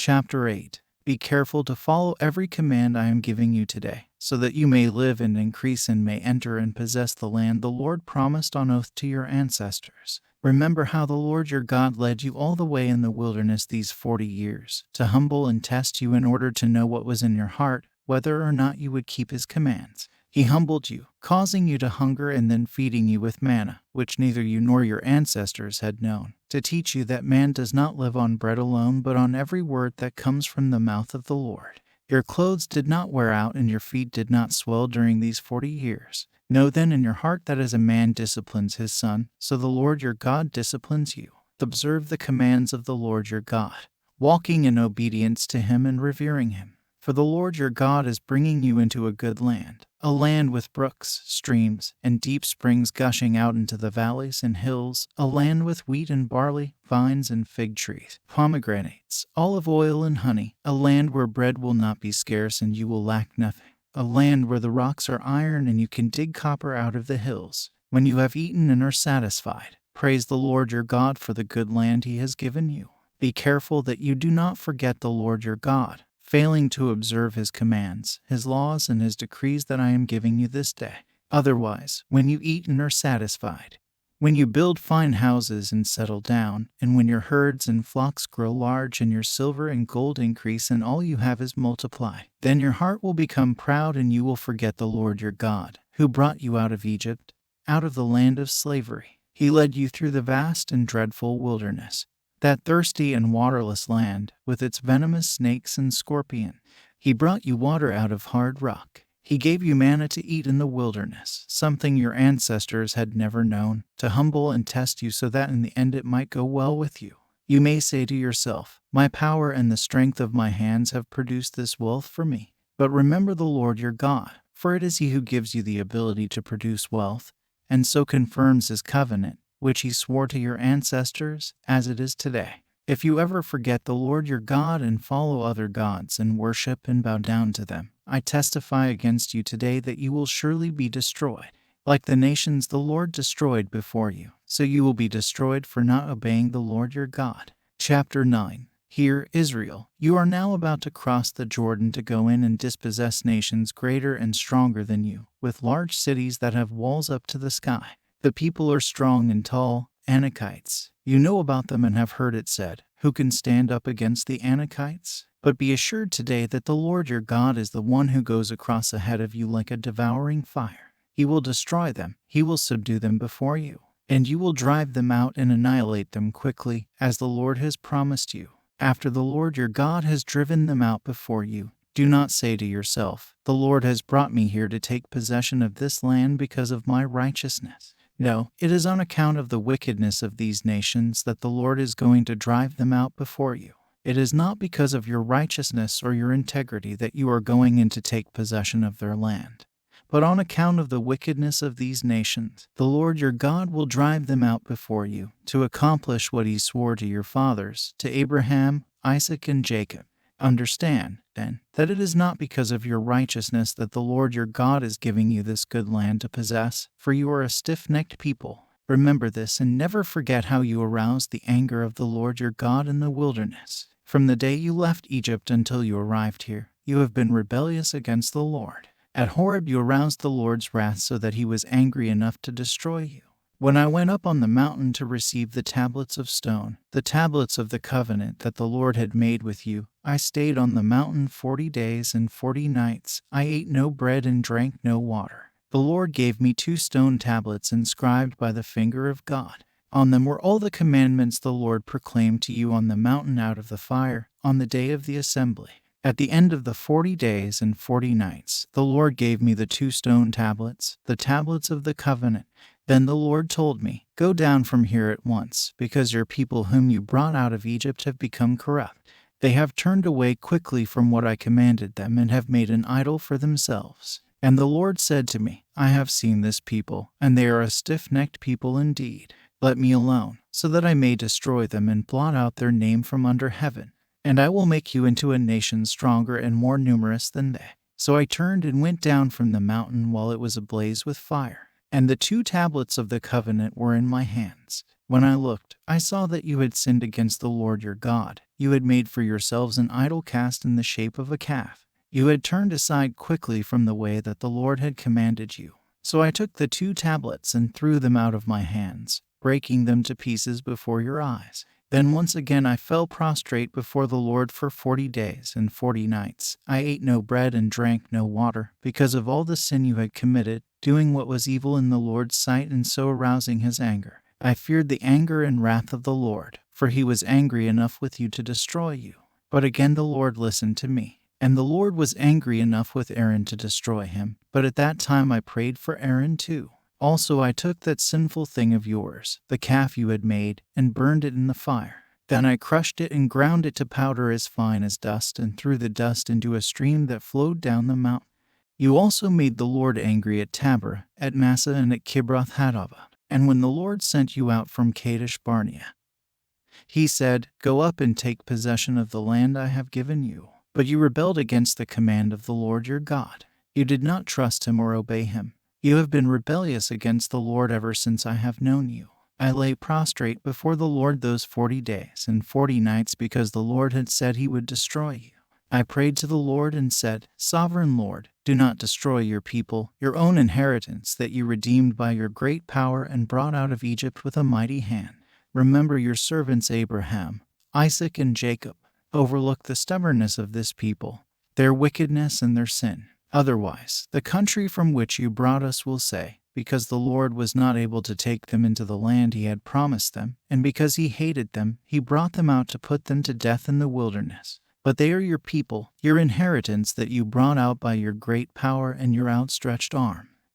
Chapter 8. Be careful to follow every command I am giving you today, so that you may live and increase and may enter and possess the land the Lord promised on oath to your ancestors. Remember how the Lord your God led you all the way in the wilderness these 40 years, to humble and test you in order to know what was in your heart, whether or not you would keep his commands. He humbled you, causing you to hunger and then feeding you with manna, which neither you nor your ancestors had known, to teach you that man does not live on bread alone but on every word that comes from the mouth of the Lord. Your clothes did not wear out and your feet did not swell during these 40 years. Know then in your heart that as a man disciplines his son, so the Lord your God disciplines you. Observe the commands of the Lord your God, walking in obedience to him and revering him. For the Lord your God is bringing you into a good land, a land with brooks, streams, and deep springs gushing out into the valleys and hills, a land with wheat and barley, vines and fig trees, pomegranates, olive oil and honey, a land where bread will not be scarce and you will lack nothing, a land where the rocks are iron and you can dig copper out of the hills. When you have eaten and are satisfied, praise the Lord your God for the good land he has given you. Be careful that you do not forget the Lord your God, failing to observe his commands, his laws, and his decrees that I am giving you this day. Otherwise, when you eat and are satisfied, when you build fine houses and settle down, and when your herds and flocks grow large and your silver and gold increase and all you have is multiplied, then your heart will become proud and you will forget the Lord your God, who brought you out of Egypt, out of the land of slavery. He led you through the vast and dreadful wilderness, that thirsty and waterless land, with its venomous snakes and scorpion. He brought you water out of hard rock. He gave you manna to eat in the wilderness, something your ancestors had never known, to humble and test you so that in the end it might go well with you. You may say to yourself, my power and the strength of my hands have produced this wealth for me. But remember the Lord your God, for it is he who gives you the ability to produce wealth, and so confirms his covenant, which he swore to your ancestors, as it is today. If you ever forget the Lord your God and follow other gods and worship and bow down to them, I testify against you today that you will surely be destroyed. Like the nations the Lord destroyed before you, so you will be destroyed for not obeying the Lord your God. Chapter 9. Hear, Israel, you are now about to cross the Jordan to go in and dispossess nations greater and stronger than you, with large cities that have walls up to the sky. The people are strong and tall, Anakites. You know about them and have heard it said, who can stand up against the Anakites? But be assured today that the Lord your God is the one who goes across ahead of you like a devouring fire. He will destroy them, he will subdue them before you, and you will drive them out and annihilate them quickly, as the Lord has promised you. After the Lord your God has driven them out before you, do not say to yourself, the Lord has brought me here to take possession of this land because of my righteousness. No, it is on account of the wickedness of these nations that the Lord is going to drive them out before you. It is not because of your righteousness or your integrity that you are going in to take possession of their land, but on account of the wickedness of these nations. The Lord your God will drive them out before you, to accomplish what he swore to your fathers, to Abraham, Isaac, and Jacob. Understand, then, that it is not because of your righteousness that the Lord your God is giving you this good land to possess, for you are a stiff-necked people. Remember this and never forget how you aroused the anger of the Lord your God in the wilderness. From the day you left Egypt until you arrived here, you have been rebellious against the Lord. At Horeb you aroused the Lord's wrath so that he was angry enough to destroy you. When I went up on the mountain to receive the tablets of stone, the tablets of the covenant that the Lord had made with you, I stayed on the mountain 40 days and 40 nights. I ate no bread and drank no water. The Lord gave me 2 stone tablets inscribed by the finger of God. On them were all the commandments the Lord proclaimed to you on the mountain out of the fire, on the day of the assembly. At the end of the 40 days and 40 nights, the Lord gave me the 2 stone tablets, the tablets of the covenant. Then the Lord told me, go down from here at once, because your people whom you brought out of Egypt have become corrupt. They have turned away quickly from what I commanded them and have made an idol for themselves. And the Lord said to me, I have seen this people, and they are a stiff-necked people indeed. Let me alone, so that I may destroy them and blot out their name from under heaven. And I will make you into a nation stronger and more numerous than they. So I turned and went down from the mountain while it was ablaze with fire. And the 2 tablets of the covenant were in my hands. When I looked, I saw that you had sinned against the Lord your God. You had made for yourselves an idol cast in the shape of a calf. You had turned aside quickly from the way that the Lord had commanded you. So I took the 2 tablets and threw them out of my hands, breaking them to pieces before your eyes. Then once again I fell prostrate before the Lord for 40 days and 40 nights. I ate no bread and drank no water, because of all the sin you had committed, doing what was evil in the Lord's sight and so arousing his anger. I feared the anger and wrath of the Lord, for he was angry enough with you to destroy you. But again the Lord listened to me. And the Lord was angry enough with Aaron to destroy him. But at that time I prayed for Aaron too. Also I took that sinful thing of yours, the calf you had made, and burned it in the fire. Then I crushed it and ground it to powder as fine as dust, and threw the dust into a stream that flowed down the mountain. You also made the Lord angry at Tabor, at Massa, and at Kibroth Hattaavah. And when the Lord sent you out from Kadesh Barnea, he said, "Go up and take possession of the land I have given you." But you rebelled against the command of the Lord your God. You did not trust him or obey him. You have been rebellious against the Lord ever since I have known you. I lay prostrate before the Lord those 40 days and 40 nights because the Lord had said he would destroy you. I prayed to the Lord and said, "Sovereign Lord, do not destroy your people, your own inheritance that you redeemed by your great power and brought out of Egypt with a mighty hand. Remember your servants Abraham, Isaac, and Jacob. Overlook the stubbornness of this people, their wickedness and their sin. Otherwise, the country from which you brought us will say, because the Lord was not able to take them into the land he had promised them, and because he hated them, he brought them out to put them to death in the wilderness. But they are your people, your inheritance that you brought out by your great power and your outstretched arm.